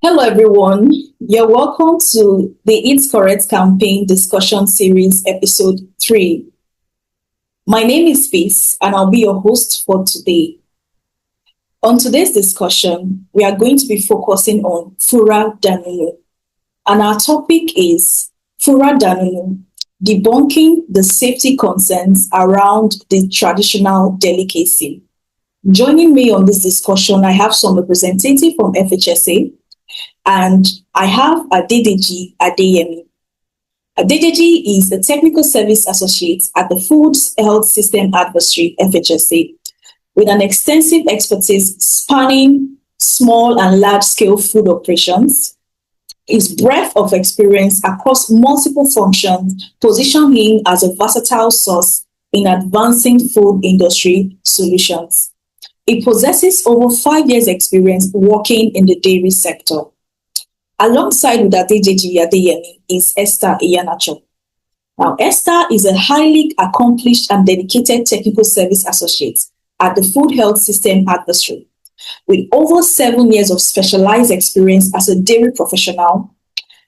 Hello, everyone. You're welcome to the Eat Korret Campaign discussion series, episode 3. My name is Peace, and I'll be your host for today. On today's discussion, we are going to be focusing on Fura-da-nono, and our topic is Fura-da-nono, debunking the safety concerns around the traditional delicacy. Joining me on this discussion, I have some representative from FHSA, and I have Adedeji Adeyemi. Adedeji is the Technical Service Associate at the Food Health System Advisory, FHSA, with an extensive expertise spanning small and large-scale food operations. His breadth of experience across multiple functions position him as a versatile source in advancing food industry solutions. He possesses over 5 years' experience working in the dairy sector. Alongside with Adedeji Adeyemi is Esther Iyanacho. Now, Esther is a highly accomplished and dedicated technical service associate at the Food Health System Advisory, with over 7 years of specialized experience as a dairy professional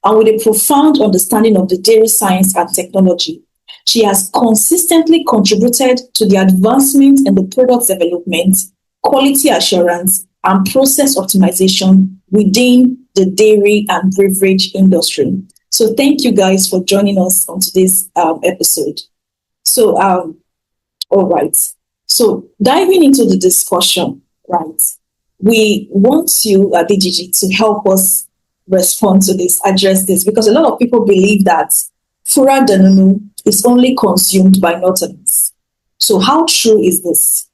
and with a profound understanding of the dairy science and technology. She has consistently contributed to the advancement in the product development, quality assurance, and process optimization within the dairy and beverage industry. So thank you guys for joining us on today's episode. All right. So diving into the discussion, right, we want you, DGG, to help us respond to this, address this, because a lot of people believe that Fura-da-nono is only consumed by Northerners. So how true is this?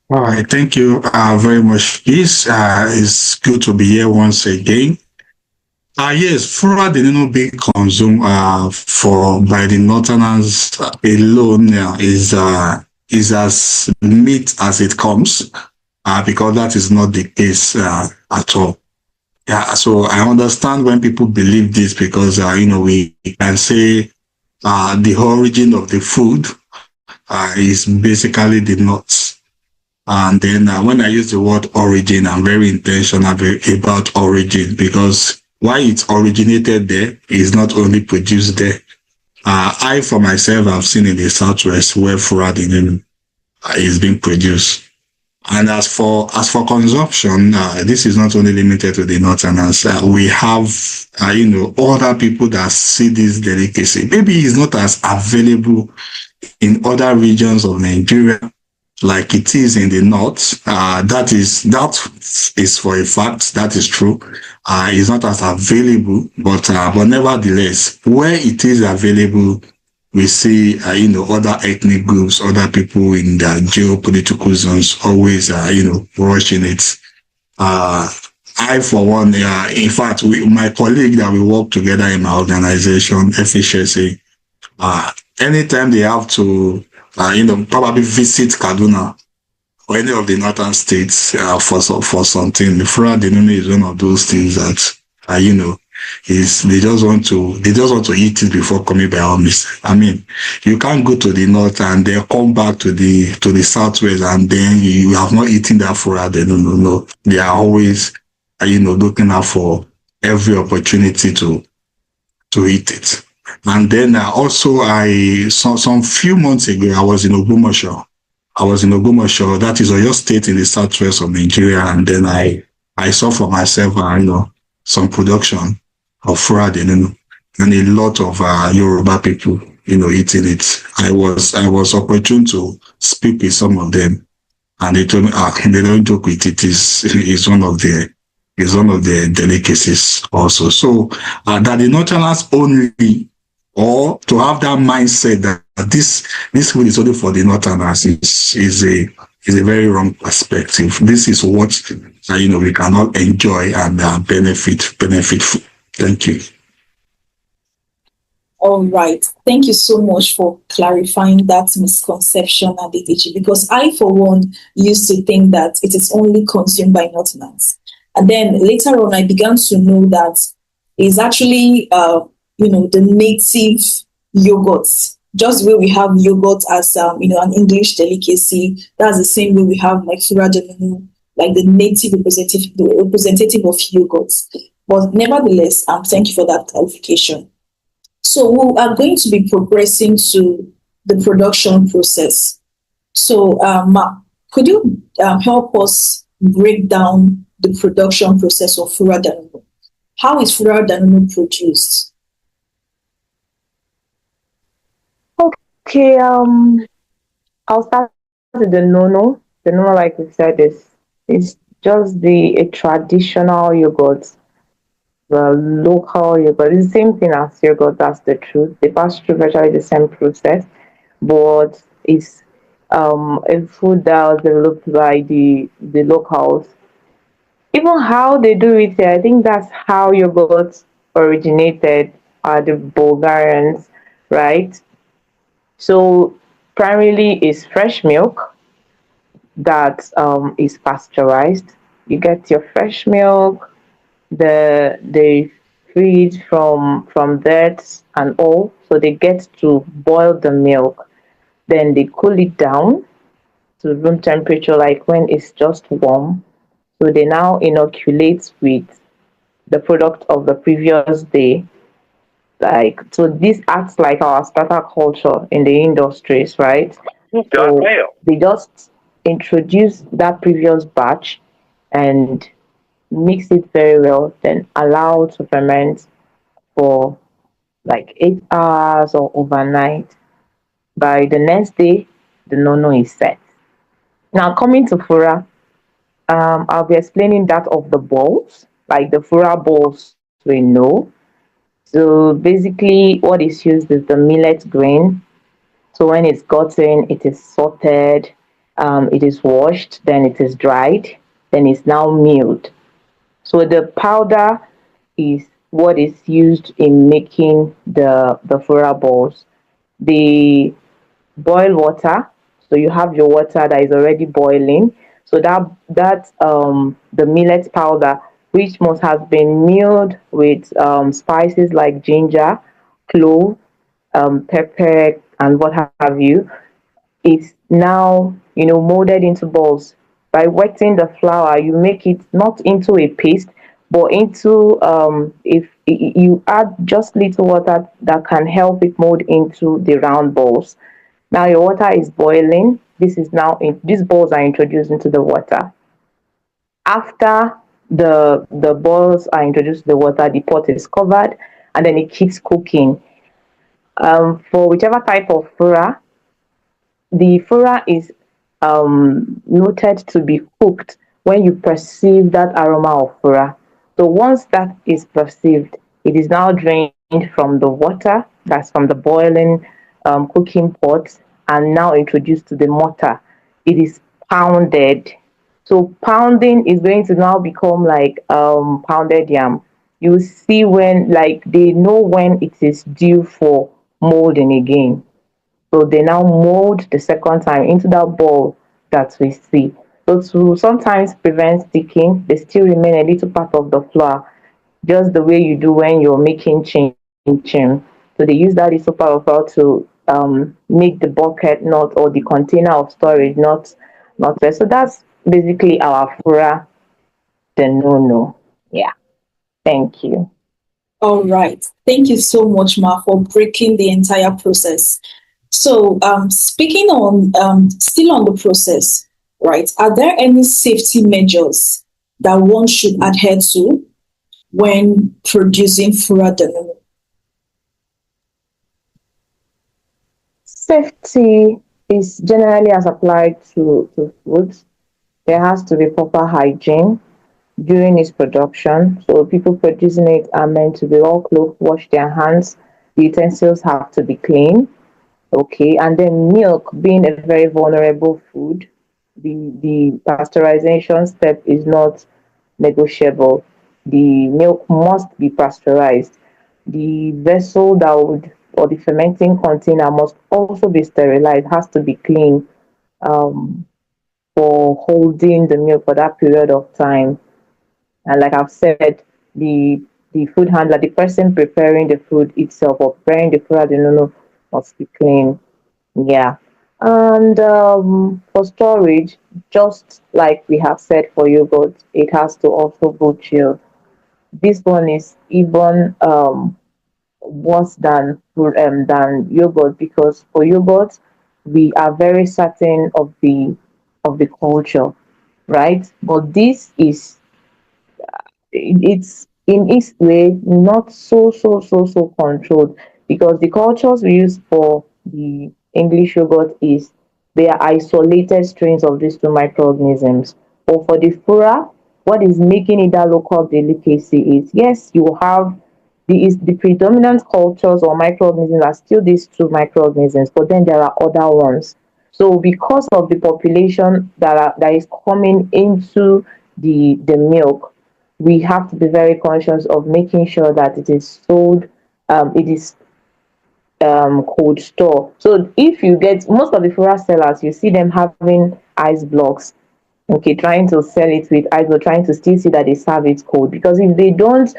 All right, thank you very much. It's good to be here once again. Yes, Fura-da-nono being consumed for by the Northerners alone is as meat as it comes, because that is not the case at all. Yeah, so I understand when people believe this because we can say the origin of the food is basically the nuts. And then when I use the word origin, I'm very intentional about origin because why it originated there is not only produced there. I, for myself, have seen in the Southwest where Fura-da-nono is being produced. And as for consumption, this is not only limited to the Northerners. We have, other people that see this delicacy. Maybe it's not as available in other regions of Nigeria like it is in the north. That is for a fact. That is true. It's not as available, but nevertheless, where it is available, we see other ethnic groups, other people in the geopolitical zones always rushing it. I, for one, in fact, my colleague that we work together in my organization, FHSA, anytime they have to probably visit Kaduna or any of the northern states for something. The Fura-da-nono is one of those things that is they just want to eat it before coming by all means. I mean, you can't go to the north and then come back to the southwest and then you have not eaten that Fura-da-nono. No, they are always looking out for every opportunity to eat it. And then also, some few months ago, I was in Ogbomoso. That is Oyo State in the southwest of Nigeria. And then I saw for myself, some production of Fura-da-nono and a lot of Yoruba people, eating it. I was opportune to speak with some of them, and they told me, they don't joke with it. It's one of the delicacies also. So that the Northerners only, or to have that mindset that this food is only for the Northerners is a very wrong perspective. This is what we can all enjoy and benefit from. Thank you. All right. Thank you so much for clarifying that misconception, Adedeji, because I, for one, used to think that it is only consumed by Northerners. And then later on, I began to know that it's actually the native yogurts. Just the way we have yogurt as an English delicacy, that's the same way we have like Fura-da-nono like the native representative of yogurt. But nevertheless, thank you for that clarification. So we are going to be progressing to the production process. So, Mark, could you help us break down the production process of Fura-da-nono? How is Fura-da-nono produced? Okay, I'll start with the nono. The nono, like we said, is just a traditional yogurt, the local yogurt. It's the same thing as yogurt, that's the truth. They pass through virtually the same process, but it's a food that was developed by the locals. Even how they do it here, I think that's how yogurt originated, the Bulgarians, right? So primarily is fresh milk that is pasteurized. You get your fresh milk, they freeze from dirt and all, so they get to boil the milk. Then they cool it down to room temperature, like when it's just warm. So they now inoculate with the product of the previous day. Like, so this acts like our starter culture in the industries, right? So they just introduce that previous batch and mix it very well, then allow to ferment for like 8 hours or overnight. By the next day, the nono is set. Now coming to fura, I'll be explaining that of the balls, like the fura balls we know. So basically, what is used is the millet grain. So when it's gotten, it is sorted, it is washed, then it is dried, then it's now milled. So the powder is what is used in making the fura balls. The boil water. So you have your water that is already boiling. So that the millet powder, which must have been milled with spices like ginger, clove, pepper, and what have you, is now molded into balls. By wetting the flour, you make it not into a paste, but into if you add just little water that can help it mold into the round balls. Now your water is boiling. These balls are introduced into the water. After the balls are introduced to the water, the pot is covered, and then it keeps cooking. For whichever type of fura, the fura is noted to be cooked when you perceive that aroma of fura. So once that is perceived, it is now drained from the water, that's from the boiling cooking pot, and now introduced to the mortar. It is pounded. So pounding is going to now become like pounded yam. You see when, like, they know when it is due for molding again. So they now mold the second time into that ball that we see. So to sometimes prevent sticking, they still remain a little part of the flour, just the way you do when you're making chin chin. So they use that little part of flour to make the bucket not, or the container of storage not there. So that's basically our fura the no no. Yeah. Thank you. All right. Thank you so much, Ma, for breaking the entire process. So, speaking on still on the process, right? Are there any safety measures that one should adhere to when producing Fura-da-nono? Safety is generally as applied to foods. There has to be proper hygiene during its production. So people producing it are meant to be all clothed, wash their hands. The utensils have to be clean. Okay, and then milk being a very vulnerable food, the pasteurization step is not negotiable. The milk must be pasteurized. The vessel that would, or the fermenting container must also be sterilized, has to be clean for holding the milk for that period of time. And like I've said, the food handler, the person preparing the food itself or preparing the food, I don't know, must be clean. Yeah. And for storage, just like we have said for yogurt, it has to also go chilled. This one is even worse than yogurt, because for yogurt we are very certain of the culture, right? But this is, it's in its way not so controlled, because the cultures we use for the English yogurt is, they are isolated strains of these two microorganisms. But for the Fura, what is making it that local delicacy is, yes, you have the predominant cultures or microorganisms are still these two microorganisms, but then there are other ones. So because of the population that is coming into the milk, we have to be very conscious of making sure that it is sold, it is cold store. So if you get most of the Fura sellers, you see them having ice blocks, okay, trying to sell it with ice, but trying to still see that they serve it cold. Because if they don't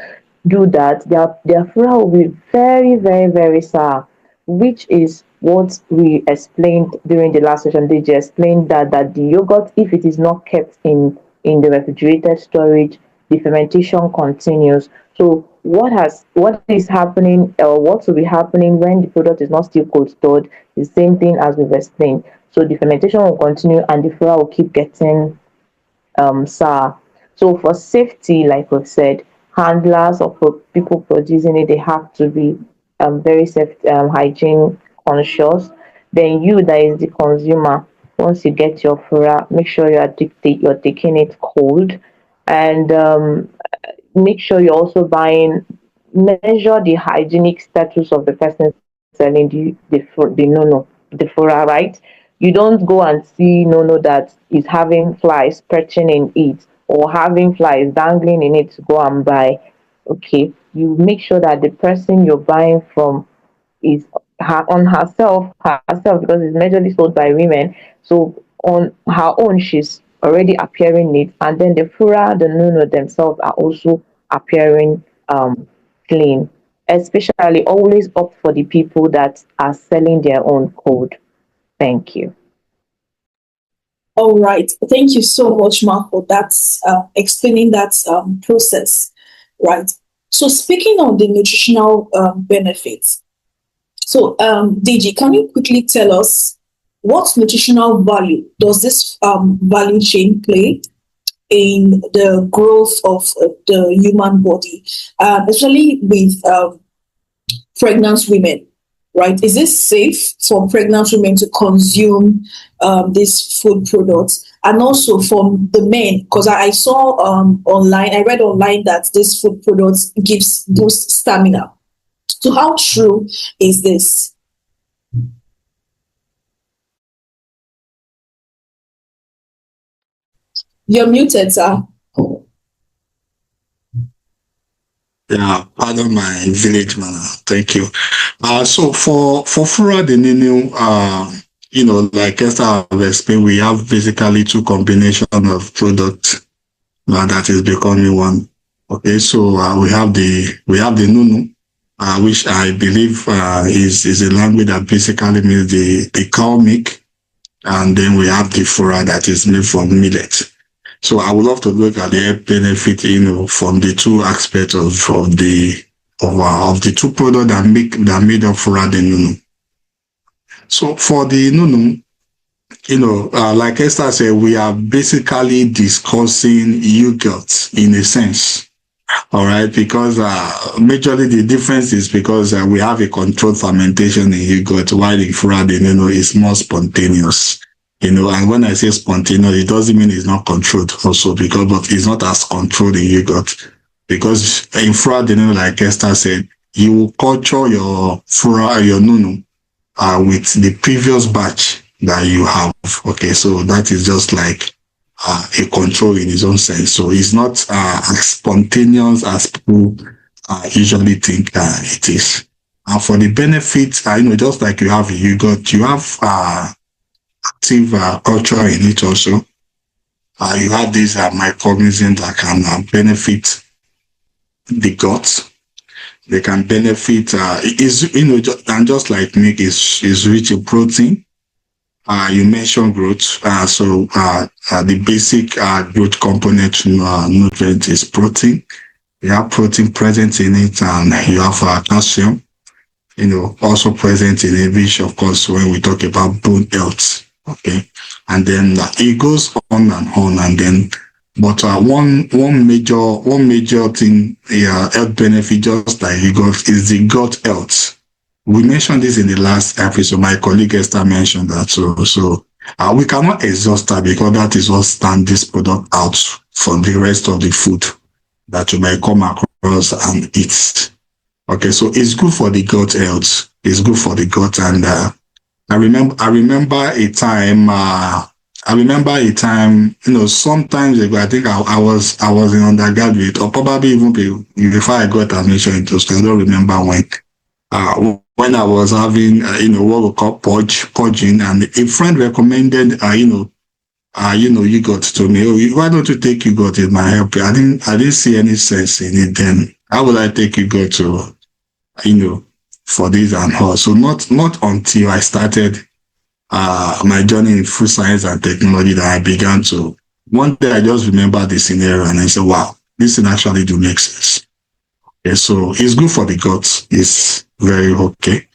do that, their Fura will be very sour, which is what we explained during the last session. They just explained that the yogurt, if it is not kept in the refrigerated storage, the fermentation continues. So what is happening, or what will be happening when the product is not still cold stored, the same thing as we've explained. So the fermentation will continue and the flour will keep getting sour. So for safety, like we've said, handlers or people producing it, they have to be very safe, hygiene conscious. Then you, that is the consumer, once you get your fura, make sure you're taking it cold, and make sure you're also buying, measure the hygienic status of the person selling the nono, the fura, right? You don't go and see nono that is having flies perching in it, or having flies dangling in it to go and buy. Okay, you make sure that the person you're buying from is on herself, because it's majorly sold by women. So on her own, she's already appearing neat, and then the fura, the nuno themselves are also appearing clean. Especially always opt for the people that are selling their own code. Thank you. All right. Thank you so much, Mark, for that explaining that process. Right. So speaking on the nutritional benefits, so DG, can you quickly tell us what nutritional value does this value chain play in the growth of the human body, especially with pregnant women, right? Is it safe for pregnant women to consume these food products? And also from the men, because I saw online, I read online that this food products gives boost stamina. So how true is this? You're muted, sir. Yeah, pardon my village manner. Thank you. So for Fura-da-nono, like Esther have explained, we have basically two combination of products that is becoming one. Okay, so we have the Nunu, which I believe is a language that basically means the cow milk, and then we have the Fura that is made from millet. So I would love to look at the health benefit, from the two aspects of the two products that made up Fura-da-nono. So for the Nunu, like Esther said, we are basically discussing yogurt in a sense. All right, because majorly the difference is because we have a controlled fermentation in yogurt, while in Fura-da-nono is more spontaneous. And when I say spontaneous, it doesn't mean it's not controlled also, but it's not as controlled in yogurt. Because in Fura-da-nono, like Esther said, you will culture your Fura, your Nunu, with the previous batch that you have. Okay, so that is just like a control in its own sense. So it's not as spontaneous as people usually think it is. And for the benefits, just like you have yogurt, you have active culture in it also. You have these microorganisms that can benefit the gut. They can benefit, and just like milk is rich in protein. You mentioned growth. The basic growth component nutrient is protein. You have protein present in it, and you have calcium, also present in it, which of course, when we talk about bone health, okay, and then it goes on and on, and then, but one major thing, health benefit, just like you got, is the gut health. We mentioned this in the last episode. My colleague Esther mentioned that. So we cannot exhaust that, because that is what stand this product out from the rest of the food that you may come across and eat. Okay, so it's good for the gut health. It's good for the gut, and I remember a time. Some times ago, I think I was in undergraduate, or probably even before I got admission into school. I don't remember when. When I was having, what we call purging, and a friend recommended, yogurt to me. Oh, why don't you take yogurt? It might help you. I didn't see any sense in it then. How would I take yogurt to, for this and all? So not until I started my journey in food science and technology that I began to. One day I just remember the scenario and I said, wow, this thing actually do make sense. Okay, so it's good for the gut. It's very okay.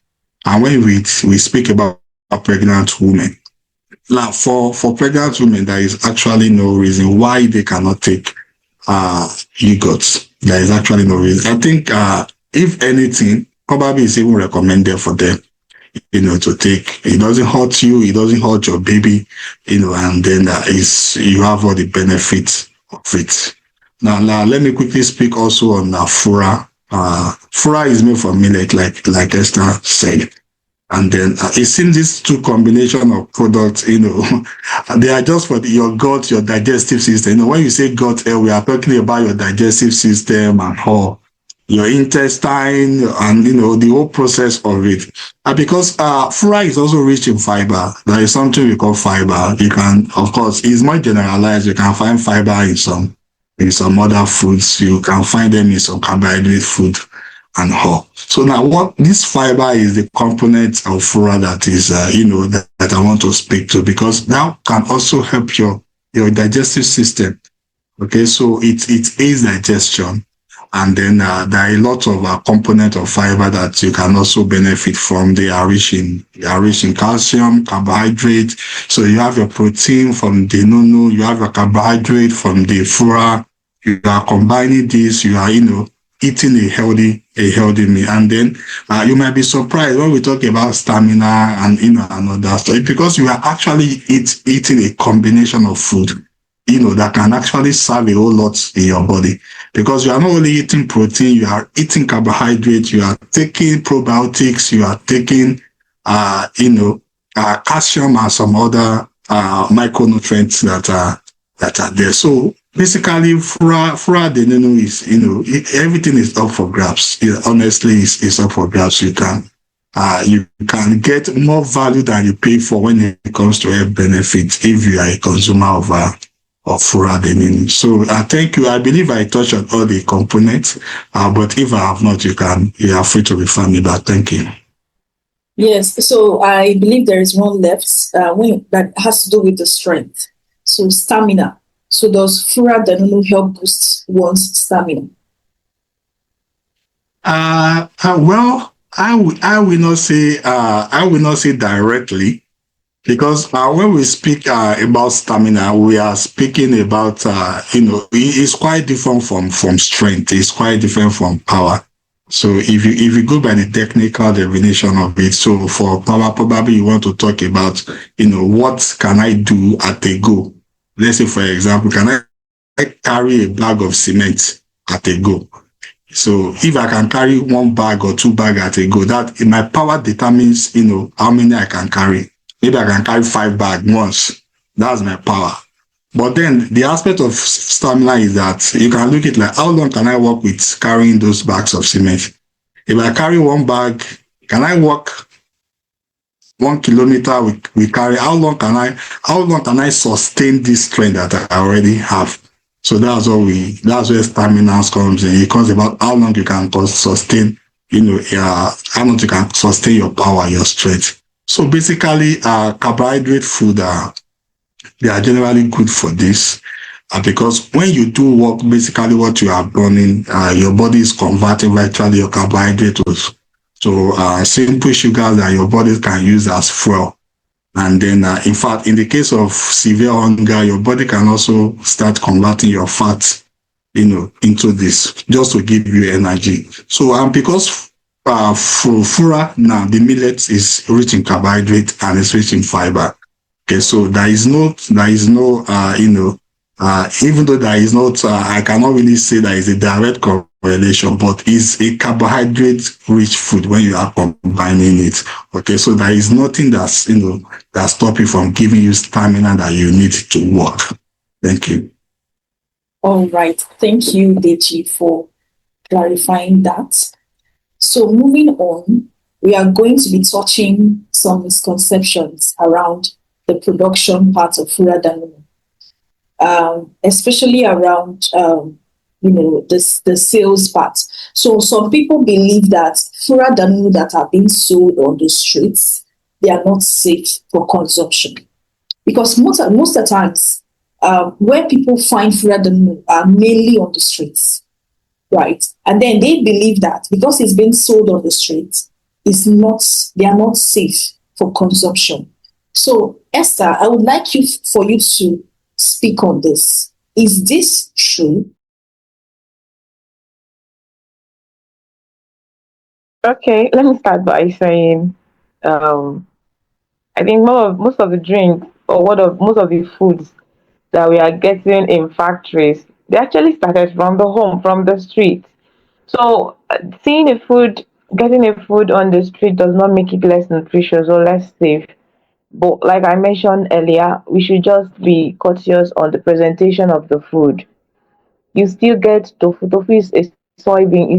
And when we speak about pregnant women, now for pregnant women, there is actually no reason why they cannot take yogurt. There is actually no reason. I think if anything, probably it's even recommended for them, to take. It doesn't hurt you, it doesn't hurt your baby, and then you have all the benefits of it. Now, let me quickly speak also on Fura. Fura is made from millet, like Esther said. And then it seems these two combination of products, they are just for your gut, your digestive system. When you say gut health, we are talking about your digestive system and all, your intestine, and the whole process of it. And because Fura is also rich in fiber, there is something we call fiber. You can, of course, it's more generalized. You can find fiber in some other foods. You can find them in some carbohydrate food and all. So now, what this fiber is the component of Fura that is, that I want to speak to, because that can also help your digestive system. Okay, so it aids digestion, and then there are a lot of components of fiber that you can also benefit from. They are rich in calcium, carbohydrate. So you have your protein from the nono, you have your carbohydrate from the Fura. You are combining this. You are eating a healthy meal, and then you might be surprised when we talk about stamina and and other stuff, because you are actually eating a combination of food that can actually serve a whole lot in your body, because you are not only eating protein, you are eating carbohydrate, you are taking probiotics, you are taking calcium and some other micronutrients that are there. So basically, Fura-da-nono is, everything is up for grabs. Honestly, it's up for grabs. You can get more value than you pay for when it comes to health benefits if you are a consumer of Fura-da-nono. So thank you. I believe I touched on all the components, but if I have not, you are free to refer me back. Thank you. Yes, so I believe there is one left that has to do with the strength. So stamina. So does Fura-da-nono help boost one's stamina? Well, I will not say directly, because when we speak about stamina, we are speaking about it's quite different from strength. It's quite different from power. So if you go by the technical definition of it, so for power, probably you want to talk about what can I do at a go. Let's say, for example, can I carry a bag of cement at a go? So if I can carry one bag or two bags at a go, that my power determines, how many I can carry. Maybe I can carry 5 bags once. That's my power. But then the aspect of stamina is that you can look at like, how long can I work with carrying those bags of cement? If I carry one bag, can I walk 1 kilometer we carry? How long can I sustain this strength that I already have? So that's where stamina comes in. It comes about how long you can sustain, how long you can sustain your power, your strength. So basically, carbohydrate food, they are generally good for this. Because when you do work, basically what you are burning, your body is converting virtually your carbohydrate to simple sugar that your body can use as fuel. And then, in fact, in the case of severe hunger, your body can also start converting your fat, into this just to give you energy. So, because fura now, the millet is rich in carbohydrate and it's rich in fiber. Okay, so there is no, even though there is not, I cannot really say there is a direct correlation, but it's a carbohydrate-rich food when you are combining it. Okay, so there is nothing that's stopping from giving you stamina that you need to work. Thank you. All right. Thank you, Deji, for clarifying that. So moving on, we are going to be touching some misconceptions around the production part of Fura-da-nono, especially around the sales part. So some people believe that Fura-da-nono that are being sold on the streets, they are not safe for consumption, because most of the times where people find Fura-da-nono are mainly on the streets, right? And then they believe that because it's being sold on the street, they are not safe for consumption. So Esther, I would like for you to speak on this. Is this true? Okay, let me start by saying, um, I think most of the drinks or most of the foods that we are getting in factories, they actually started from the home, from the street. So getting a food on the street does not make it less nutritious or less safe. But like I mentioned earlier, we should just be cautious on the presentation of the food. You still get tofu. Tofu is a soybean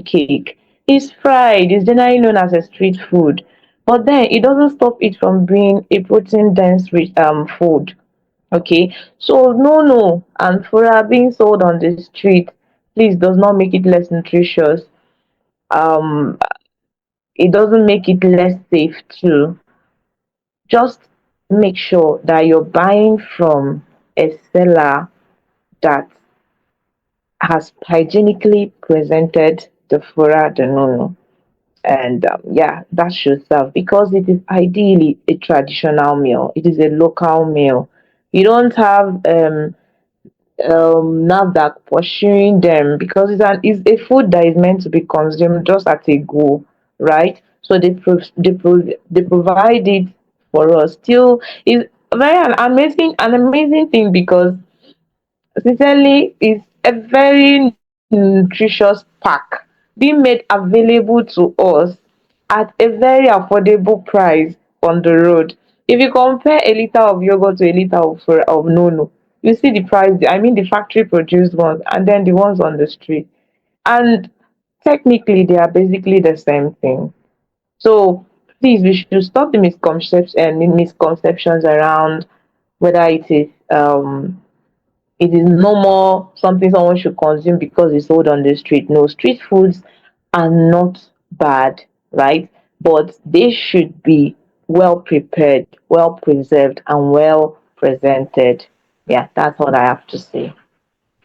cake. It's fried. It's generally known as a street food, but then it doesn't stop it from being a protein dense food. Okay, so no, and fura being sold on the street, please, does not make it less nutritious. Um, it doesn't make it less safe too. Just make sure that you're buying from a seller that has hygienically presented the Fura-da-nono. And yeah, that should serve because it is ideally a traditional meal. It is a local meal. You don't have NAFDAC pursuing them because it's a food that is meant to be consumed just at a go, right? So they provide it for us. Still, is very an amazing thing because sincerely, it's a very nutritious pack being made available to us at a very affordable price on the road. If you compare a liter of yogurt to a liter of nono, you see the price. I mean, the factory produced ones and then the ones on the street. And technically, they are basically the same thing. So please, we should stop the misconceptions around whether it is no more something someone should consume because it's sold on the street. No, street foods are not bad, right? But they should be well prepared, well preserved, and well presented. Yeah, that's what I have to say.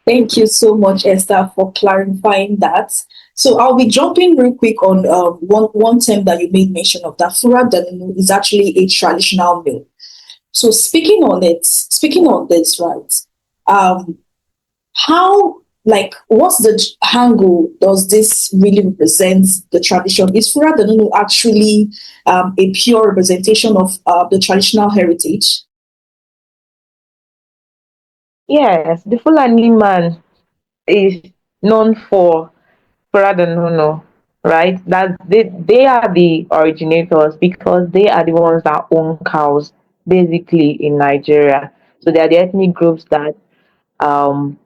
Thank you so much, Esther, for clarifying that. So I'll be jumping real quick on one term that you made mention of, that Fura-da-nono is actually a traditional meal. So speaking on this, right? Um, how, like, what's the angle does this really represent the tradition? Is Fura-da-nono actually a pure representation of the traditional heritage? Yes, the Fulani man is known for Fura-da-nono, right? That they are the originators because they are the ones that own cows basically in Nigeria. So they are the ethnic groups um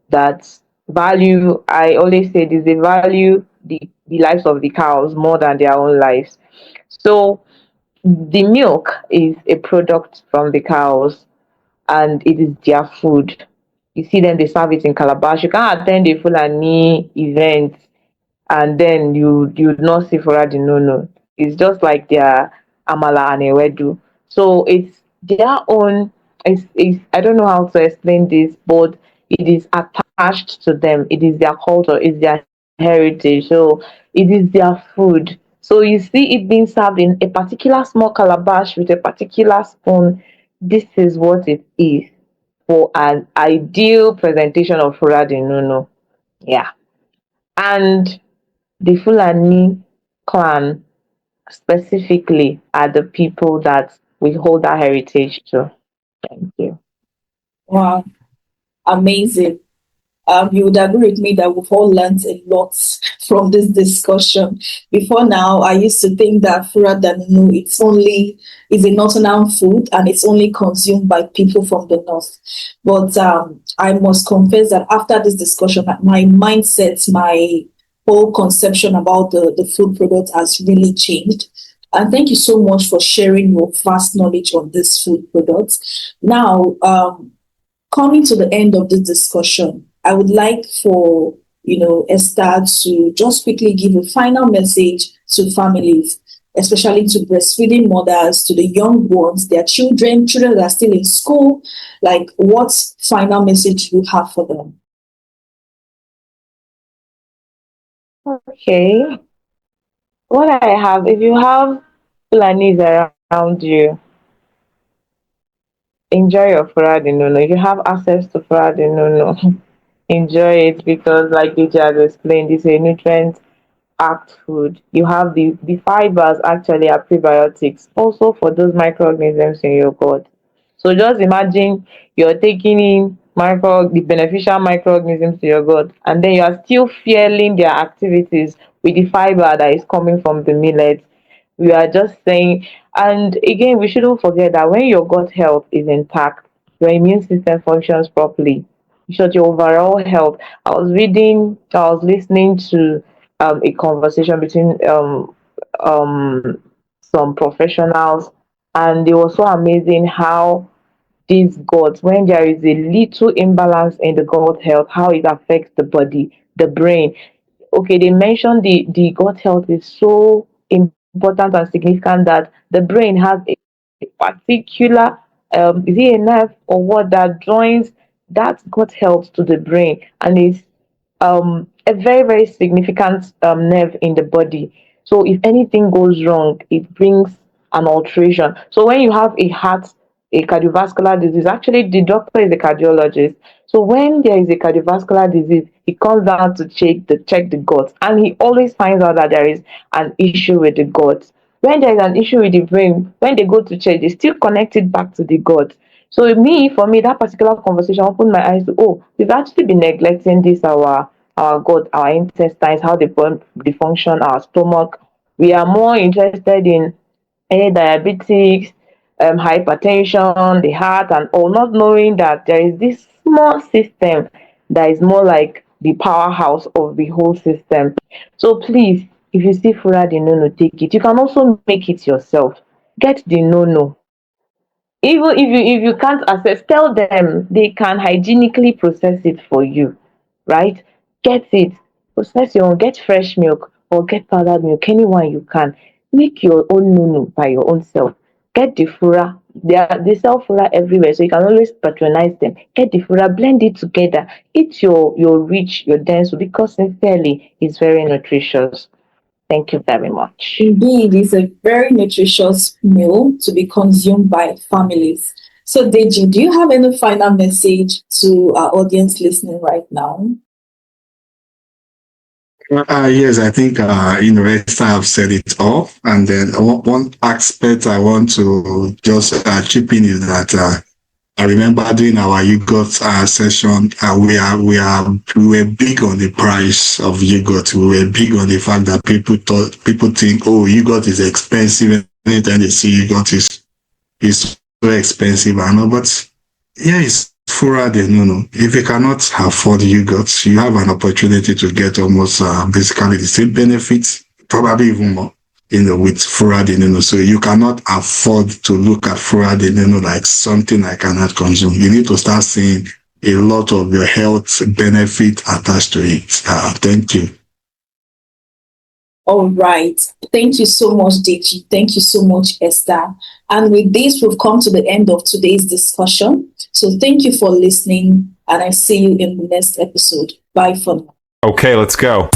that value, I always say this, they value the lives of the cows more than their own lives. So the milk is a product from the cows and it is their food. You see them, they serve it in calabash. You can't attend a Fulani event and then you would not see Fura-da-nono. It's just like their amala and ewedu. So it's their own. It's I don't know how to explain this, but it is attached to them. It is their culture. It's their heritage. So it is their food. So you see it being served in a particular small calabash with a particular spoon. This is what it is for an ideal presentation of Fura-da-nono. Yeah. And the Fulani clan specifically are the people that we hold our heritage to. Thank you. Wow, amazing. You would agree with me that we've all learned a lot from this discussion. Before now, I used to think that fura-da-nono is a northern food and it's only consumed by people from the north. But I must confess that after this discussion, my mindset, my whole conception about the food product has really changed. And thank you so much for sharing your vast knowledge on this food product. Now, coming to the end of this discussion, I would like for Esther to just quickly give a final message to families, especially to breastfeeding mothers, to the young ones, their children that are still in school. Like, what final message you have for them? Okay. What I have, if you have Fulanis around you, enjoy your Fura-da-nono. If you have access to Fura-da-nono, enjoy it because, like you just explained, it's a nutrient packed food. You have the fibers actually are prebiotics also for those microorganisms in your gut. So just imagine you're taking in the beneficial microorganisms to your gut, and then you are still fueling their activities with the fiber that is coming from the millet. We are just saying, and again, we shouldn't forget that when your gut health is intact, your immune system functions properly. In short, your overall health. I was listening to a conversation between um, some professionals, and it was so amazing how these gods, when there is a little imbalance in the gut health, how it affects the body, the brain. Okay, they mentioned the gut health is so important and significant that the brain has a particular is it a nerve or what that joins that gut health to the brain, and is a very very significant nerve in the body. So if anything goes wrong, it brings an alteration. So when you have a cardiovascular disease, actually the doctor is a cardiologist. So when there is a cardiovascular disease, he comes down to check the gut, and he always finds out that there is an issue with the gut. When there is an issue with the brain, when they go to check, they still connect it back to the gut. So for me, that particular conversation opened my eyes to, oh, we've actually been neglecting this our gut, our intestines, how they function, our stomach. We are more interested in diabetes, hypertension, the heart, and all, not knowing that there is this small system that is more like the powerhouse of the whole system. So please, if you see Fura-da-nono, take it. You can also make it yourself. Get the no. Even if you can't access, tell them they can hygienically process it for you, right? Get it, process your own, get fresh milk or get powdered milk, anyone you can. Make your own nunu by your own self. Get the fura. They sell fura everywhere, so you can always patronize them. Get the fura, blend it together. Eat your rich, your dense, because sincerely it's very nutritious. Thank you very much. Indeed, it's a very nutritious meal to be consumed by families. So, Deji, do you have any final message to our audience listening right now? Yes, I think Esther have said it all. And then one aspect I want to just chip in is that I remember during our yogurt session, we were big on the price of yogurt. We were big on the fact that people think, oh, yogurt is expensive. Anytime they see yogurt is so expensive. I know, but yeah, it's Fura-da-nono. If you cannot afford yogurt, you have an opportunity to get almost basically the same benefits, probably even more, with Fura-da-nono. So you cannot afford to look at Fura-da-nono like something I cannot consume. You need to start seeing a lot of your health benefit attached to it. Thank you. All right. Thank you so much, Deji. Thank you so much, Esther. And with this, we've come to the end of today's discussion. So thank you for listening, and I see you in the next episode. Bye for now. Okay, let's go.